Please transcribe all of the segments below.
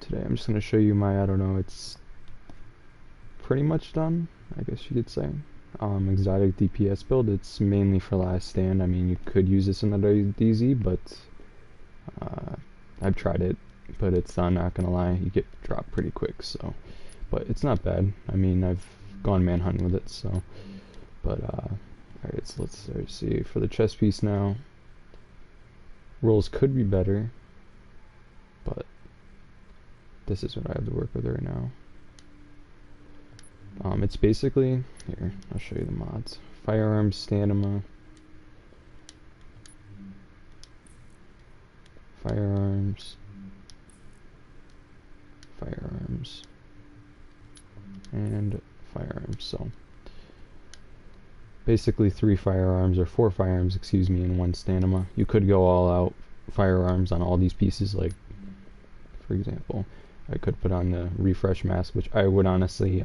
today I'm just going to show you my, I don't know, it's pretty much done, I guess you could say. Exotic DPS build. It's mainly for last stand. I mean, you could use this in the DZ, but I've tried it, but it's not gonna lie, you get dropped pretty quick. So, but it's not bad. I mean, I've gone manhunting with it. So, but alright, so let's see for the chest piece now. Rolls could be better, but this is what I have to work with right now. It's basically, here, I'll show you the mods. Firearms, stamina, firearms, firearms, and firearms. So basically 3 firearms, or 4 firearms, excuse me, and 1 stamina. You could go all out firearms on all these pieces, like, for example, I could put on the refresh mask, which I would honestly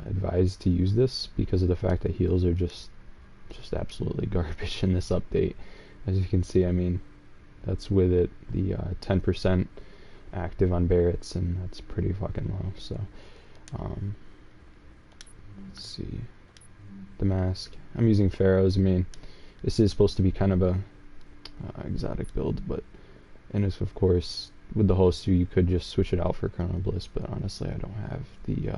advise to use this because of the fact that heals are just absolutely garbage in this update. As you can see, I mean, that's with it, the 10% active on Barrett's, and that's pretty fucking low. So let's see, the mask, I'm using Pharaohs. I mean, this is supposed to be kind of a exotic build, but, and it's, of course, with the holster you could just switch it out for Chrono Bliss, but honestly I don't have the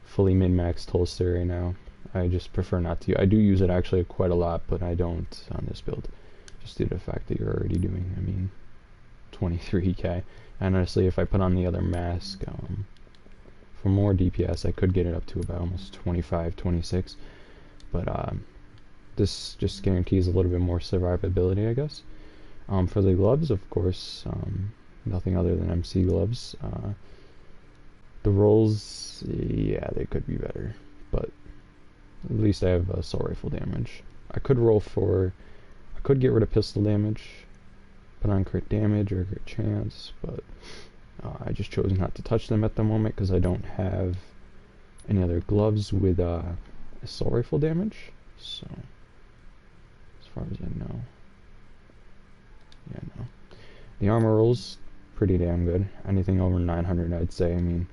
fully min-maxed holster right now. I just prefer not to. I do use it actually quite a lot, but I don't on this build, just due to the fact that you're already doing, I mean, 23k. And honestly, if I put on the other mask for more DPS, I could get it up to about almost 25, 26. But this just guarantees a little bit more survivability, I guess. For the gloves, of course, nothing other than MC gloves. The rolls, yeah, they could be better, but at least I have assault rifle damage. I could get rid of pistol damage, put on crit damage or crit chance, but I just chose not to touch them at the moment because I don't have any other gloves with assault rifle damage. So, as far as I know, yeah, no. The armor rolls pretty damn good. Anything over 900, I'd say. I mean,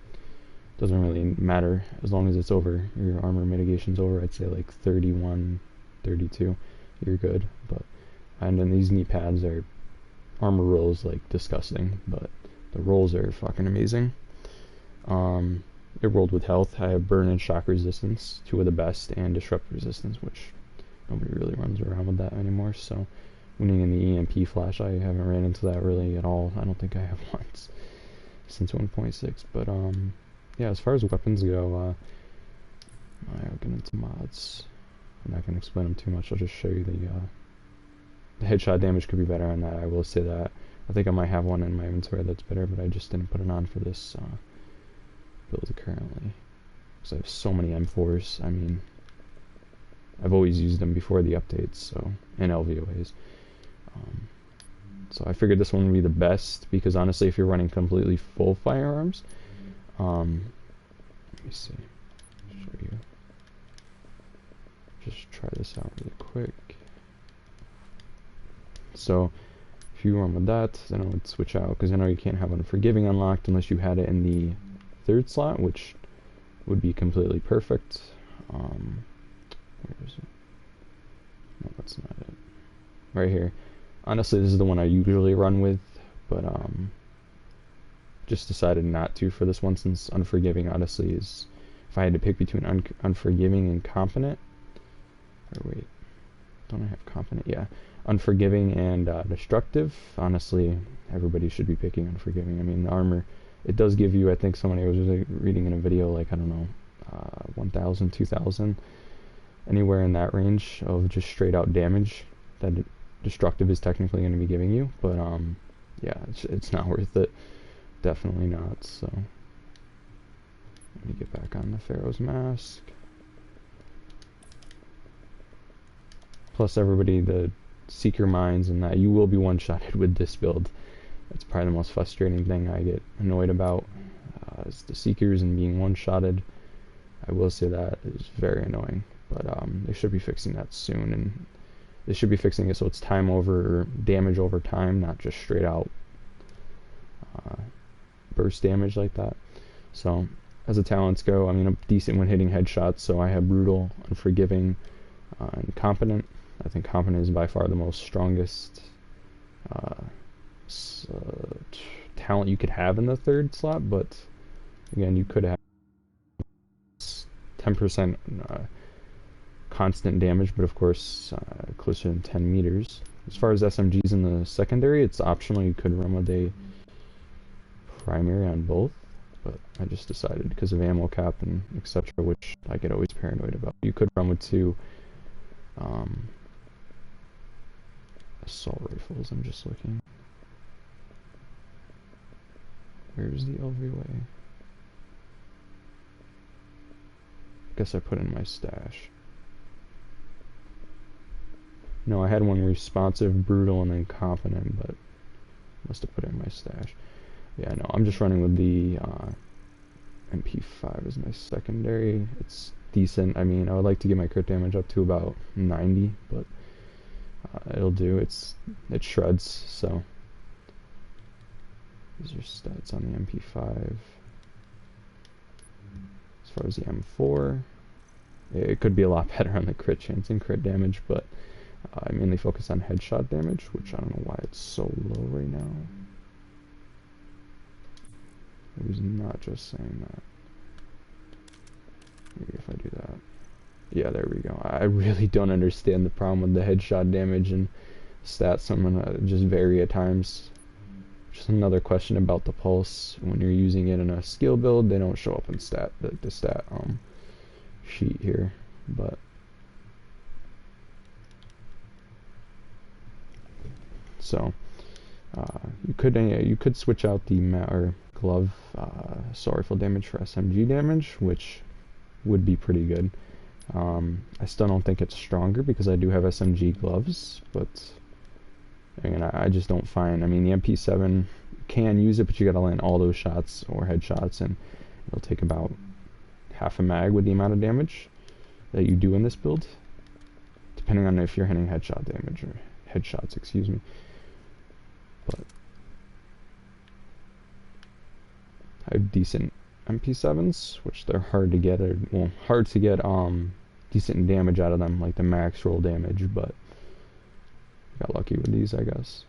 doesn't really matter as long as it's over, your armor mitigation's over. I'd say like 31, 32, you're good. But, and then these knee pads are armor rolls like disgusting, but the rolls are fucking amazing. It rolled with health. I have burn and shock resistance, 2 of the best, and disrupt resistance, which nobody really runs around with that anymore. So winning in the EMP flash, I haven't ran into that really at all. I don't think I have once since 1.6. But yeah, as far as weapons go, I'll get into mods. I'm not gonna explain them too much. I'll just show you the headshot damage could be better on that. I will say that. I think I might have one in my inventory that's better, but I just didn't put it on for this build currently, because I have so many M4s. I mean, I've always used them before the updates, so, and LVOAs. So I figured this one would be the best, because honestly, if you're running completely full firearms, let me see, show you. Just try this out really quick. So if you run with that, then I would switch out, because I know you can't have Unforgiving unlocked unless you had it in the 3rd slot, which would be completely perfect. Where is it? No, that's not it. Right here. Honestly, this is the one I usually run with, but just decided not to for this one, since Unforgiving honestly is, if I had to pick between Unforgiving and Confident, or wait, don't I have Confident? Yeah, Unforgiving and Destructive. Honestly, everybody should be picking Unforgiving. I mean, the armor, it does give you, I think somebody was reading in a video, like, I don't know, 1,000, 2,000, anywhere in that range of just straight out damage that Destructive is technically going to be giving you. But yeah, it's not worth it. Definitely not. So let me get back on the Pharaoh's mask. Plus, everybody, the Seeker Mines and that, you will be one-shotted with this build. That's probably the most frustrating thing I get annoyed about, is the Seekers and being one-shotted. I will say that is very annoying, but they should be fixing that soon, and they should be fixing it so it's time over, or damage over time, not just straight out burst damage like that. So as the talents go, I mean, I'm decent when hitting headshots, so I have Brutal, Unforgiving, and Competent. I think Competent is by far the most strongest uh, talent you could have in the third slot, but again, you could have 10% constant damage, but of course closer than 10 meters. As far as SMGs in the secondary, it's optional. You could run with a primary on both, but I just decided because of ammo cap and etc., which I get always paranoid about. You could run with two assault rifles. I'm just looking. Where's the LV-way? Guess I put in my stash. No, I had one responsive, brutal, and then competent, but must have put it in my stash. Yeah, no, I'm just running with the MP5 as my secondary. It's decent. I mean, I would like to get my crit damage up to about 90, but it'll do. It shreds, so these are stats on the MP5. As far as the M4, it could be a lot better on the crit chance and crit damage, but I mainly focus on headshot damage, which I don't know why it's so low right now. It was not just saying that. Maybe if I do that. Yeah, there we go. I really don't understand the problem with the headshot damage and stats. I'm gonna just vary at times. Just another question about the pulse. When you're using it in a skill build, they don't show up in the stat sheet here, but so you could switch out the glove assault rifle damage for SMG damage, which would be pretty good. I still don't think it's stronger because I do have SMG gloves, but again, I just don't find. I mean, the MP7 can use it, but you got to land all those shots or headshots, and it'll take about half a mag with the amount of damage that you do in this build, depending on if you're hitting headshot damage or headshots, excuse me. But I have decent MP7s, which they're hard to get, hard to get decent damage out of them, like the max roll damage, but got lucky with these, I guess.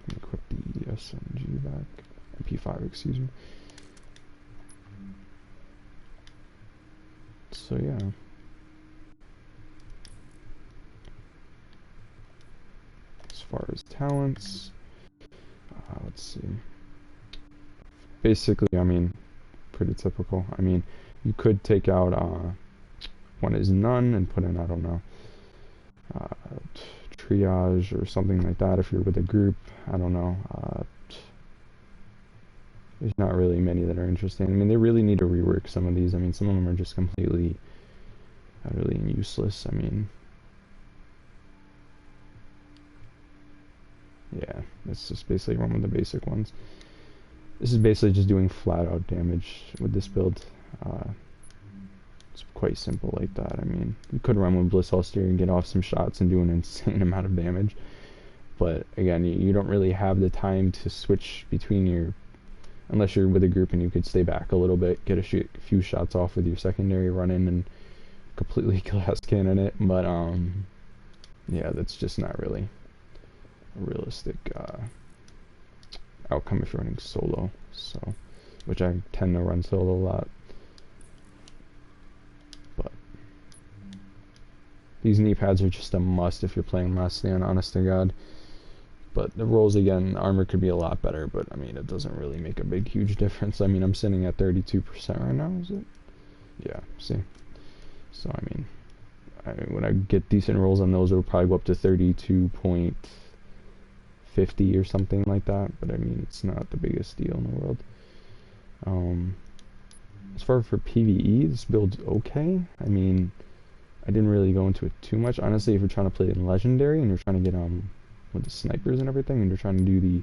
Let me equip the SMG back. MP5, excuse me. So yeah. As far as talents, let's see. Basically, I mean, pretty typical. I mean, you could take out one is none and put in, I don't know, triage or something like that if you're with a group. I don't know. There's not really many that are interesting. I mean, they really need to rework some of these. I mean, some of them are just completely utterly useless. I mean, yeah, that's just basically one of the basic ones. This is basically just doing flat out damage with this build. It's quite simple like that. I mean, you could run with Bliss Holster and get off some shots and do an insane amount of damage. But again, you don't really have the time to switch between your, unless you're with a group and you could stay back a little bit, get a few shots off with your secondary, run in and completely glass cannon it. But yeah, that's just not really a realistic outcome if you're running solo. So, which I tend to run solo a lot. But these knee pads are just a must if you're playing Last Stand, honest to God. But the rolls, again, armor could be a lot better, but I mean, it doesn't really make a big, huge difference. I mean, I'm sitting at 32% right now, is it? Yeah, see? So, I mean, when I get decent rolls on those, it'll probably go up to 32.50 or something like that, but I mean, it's not the biggest deal in the world. As far for PvE, this build's okay. I mean, I didn't really go into it too much. Honestly, if you're trying to play in Legendary and you're trying to get with the snipers and everything, and you're trying to do the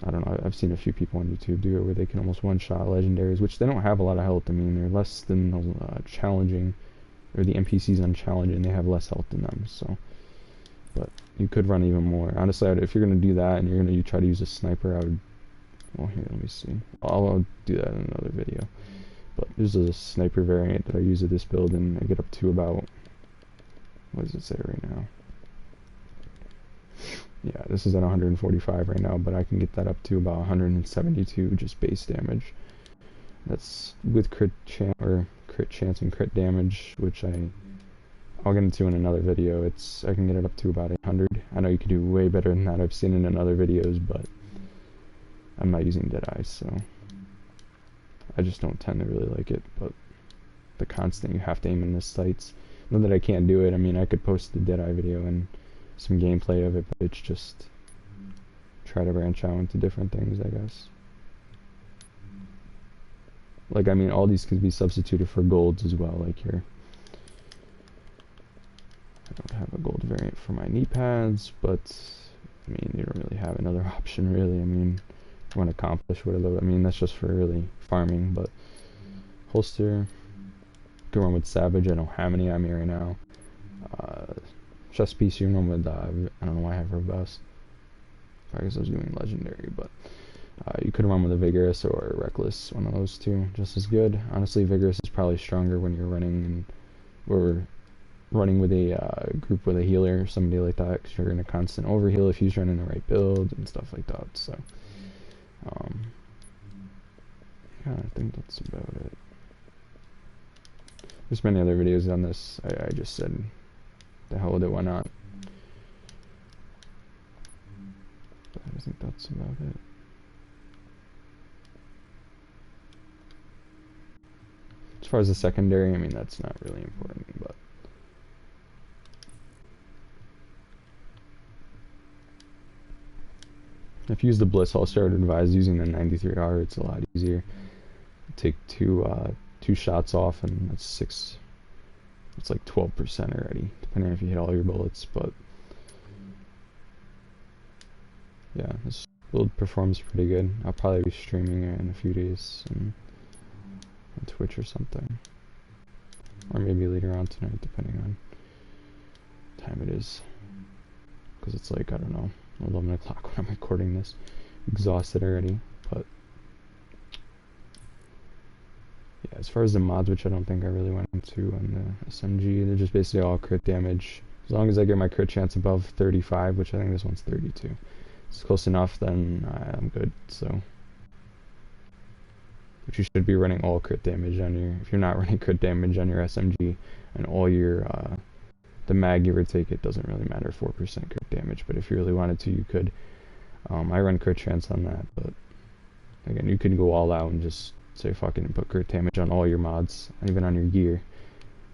I don't know, I've seen a few people on YouTube do it where they can almost one-shot legendaries, which they don't have a lot of health. I mean, they're less than challenging, or the NPCs on challenging, they have less health than them. So but you could run even more. Honestly, if you're gonna do that and you're gonna try to use a sniper, I would. Well, here, let me see. I'll do that in another video. But there's a sniper variant that I use of this build, and I get up to about. What does it say right now? Yeah, this is at 145 right now, but I can get that up to about 172 just base damage. That's with crit chance and crit damage, which I'll get into in another video. I can get it up to about 800. I know you can do way better than that. I've seen it in other videos, but I'm not using Deadeye, so I just don't tend to really like it. But the constant, you have to aim in the sights. Not that I can't do it. I mean, I could post the Deadeye video and some gameplay of it, but it's just try to branch out into different things, I guess. Like, I mean, all these could be substituted for golds as well, like here. I don't have a gold variant for my knee pads, but, I mean, you don't really have another option, really. I mean, if you want to accomplish whatever, I mean, that's just for really farming, but holster, go on with Savage. I don't have any on me right now. Chest piece, you know, with, I don't know why I have Robust. I guess I was doing Legendary, but you could run with a Vigorous or a Reckless, one of those two, just as good. Honestly, Vigorous is probably stronger when you're running or running with a group with a healer or somebody like that, because you're going to constant overheal if he's running the right build and stuff like that. So, yeah, I think that's about it. There's many other videos on this. I just said, the hell with it, why not? But I think that's about it. As far as the secondary, I mean, that's not really important, but if you use the Bliss holster, I would advise using the 93R. It's a lot easier. Take two shots off, and that's 6. It's like 12% already, depending on if you hit all your bullets. But yeah, this build performs pretty good. I'll probably be streaming it in a few days on Twitch or something, or maybe later on tonight, depending on what time it is. Because it's like, I don't know, 11 o'clock when I'm recording this. Exhausted already, but yeah, as far as the mods, which I don't think I really went into on the SMG, they're just basically all crit damage. As long as I get my crit chance above 35, which I think this one's 32, it's close enough, then I'm good. So, but you should be running all crit damage on your, if you're not running crit damage on your SMG, and all your, the mag you would take, it doesn't really matter, 4% crit damage, but if you really wanted to, you could. I run crit chance on that, but again, you can go all out and just say fucking put crit damage on all your mods, even on your gear,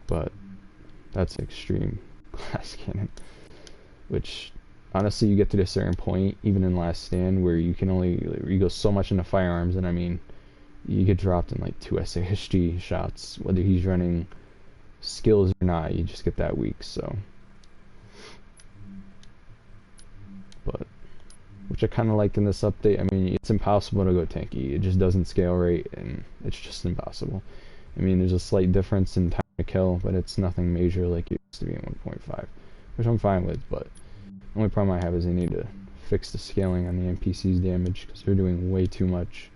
but that's extreme glass cannon, which honestly you get to a certain point, even in Last Stand, where you can only, you go so much into firearms, and I mean, you get dropped in like 2 SASG shots, whether he's running skills or not, you just get that weak. So, but which I kind of liked in this update. I mean, it's impossible to go tanky. It just doesn't scale right, and it's just impossible. I mean, there's a slight difference in time to kill, but it's nothing major like it used to be in 1.5, which I'm fine with. But the only problem I have is they need to fix the scaling on the NPC's damage, because they're doing way too much.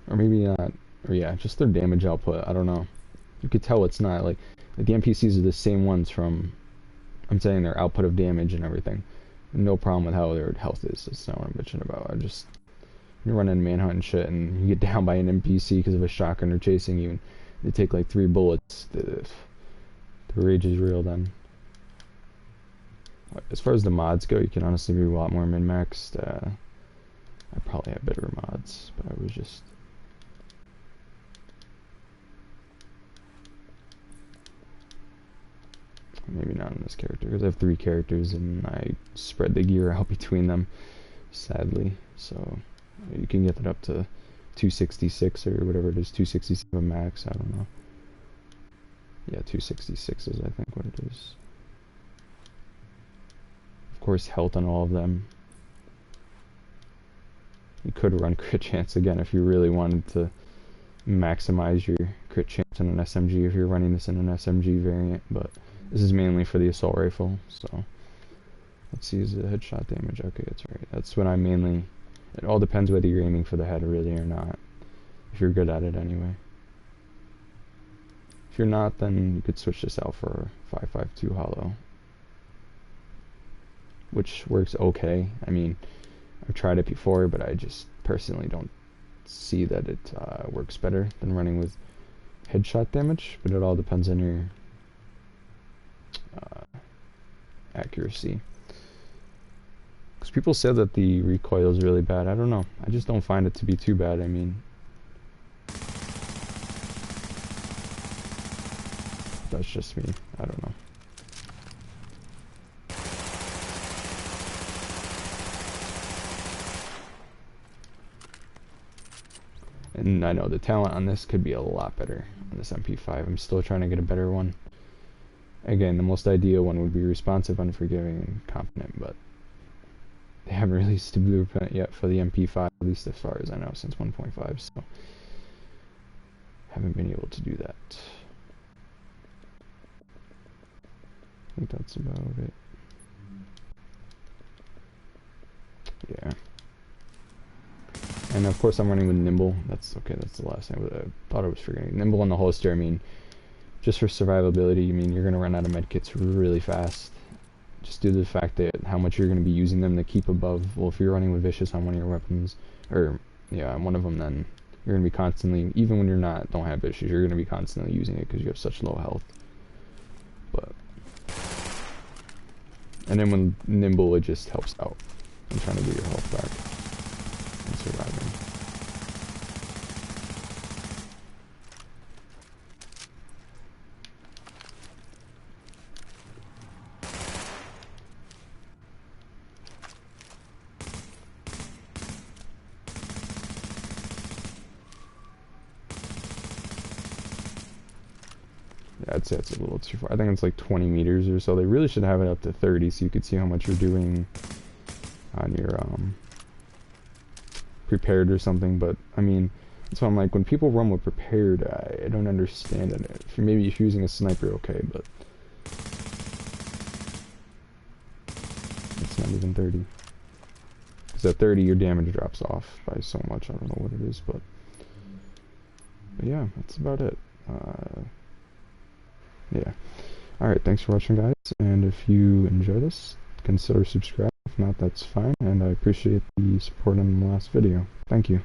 Or maybe not, or yeah, just their damage output, I don't know. You could tell it's not, like the NPCs are the same ones from, I'm saying their output of damage and everything. No problem with how their health is, that's not what I'm bitching about. You're running manhunt and shit, and you get down by an NPC because of a shotgun or chasing you, and they take like 3 bullets. The rage is real then. As far as the mods go, you can honestly be a lot more min-maxed. I probably have better mods, but I was just... Maybe not in this character, because I have 3 characters and I spread the gear out between them, sadly. So you can get that up to 266 or whatever it is, 267 max, I don't know. Yeah, 266 is I think what it is. Of course, health on all of them. You could run crit chance again if you really wanted to maximize your crit chance in an SMG if you're running this in an SMG variant, but this is mainly for the assault rifle. So let's use the headshot damage. Okay, that's right. That's what I mainly. It all depends whether you're aiming for the head really or not. If you're good at it anyway. If you're not, then you could switch this out for 5.52 hollow, which works okay. I mean, I've tried it before, but I just personally don't see that it works better than running with headshot damage, but it all depends on your accuracy. Because people say that the recoil is really bad. I don't know. I just don't find it to be too bad. I mean, that's just me. I don't know. And I know the talent on this could be a lot better on this MP5. I'm still trying to get a better one. Again, the most ideal one would be responsive, unforgiving, and competent, but they haven't released a blueprint yet for the MP5, at least as far as I know, since 1.5, so haven't been able to do that. I think that's about it. Yeah. And of course I'm running with Nimble. That's okay, that's the last thing I thought I was forgetting. Nimble on the holster, I mean, just for survivability, I mean, you're going to run out of medkits really fast. Just due to the fact that how much you're going to be using them to keep above. Well, if you're running with Vicious on one of your weapons, or, yeah, on one of them, then you're going to be constantly, even when don't have Vicious, you're going to be constantly using it because you have such low health. But, and then when Nimble, it just helps out in trying to get your health back and surviving. Yeah, I'd say it's a little too far. I think it's like 20 meters or so. They really should have it up to 30 so you could see how much you're doing on your prepared or something. But I mean, that's why I'm like, when people run with prepared, I don't understand it. Maybe if you're using a sniper, okay, but it's not even 30. Because at 30 your damage drops off by so much. I don't know what it is, but yeah, that's about it. Yeah. Alright, thanks for watching, guys, and if you enjoy this, consider subscribing. If not, that's fine, and I appreciate the support in the last video. Thank you.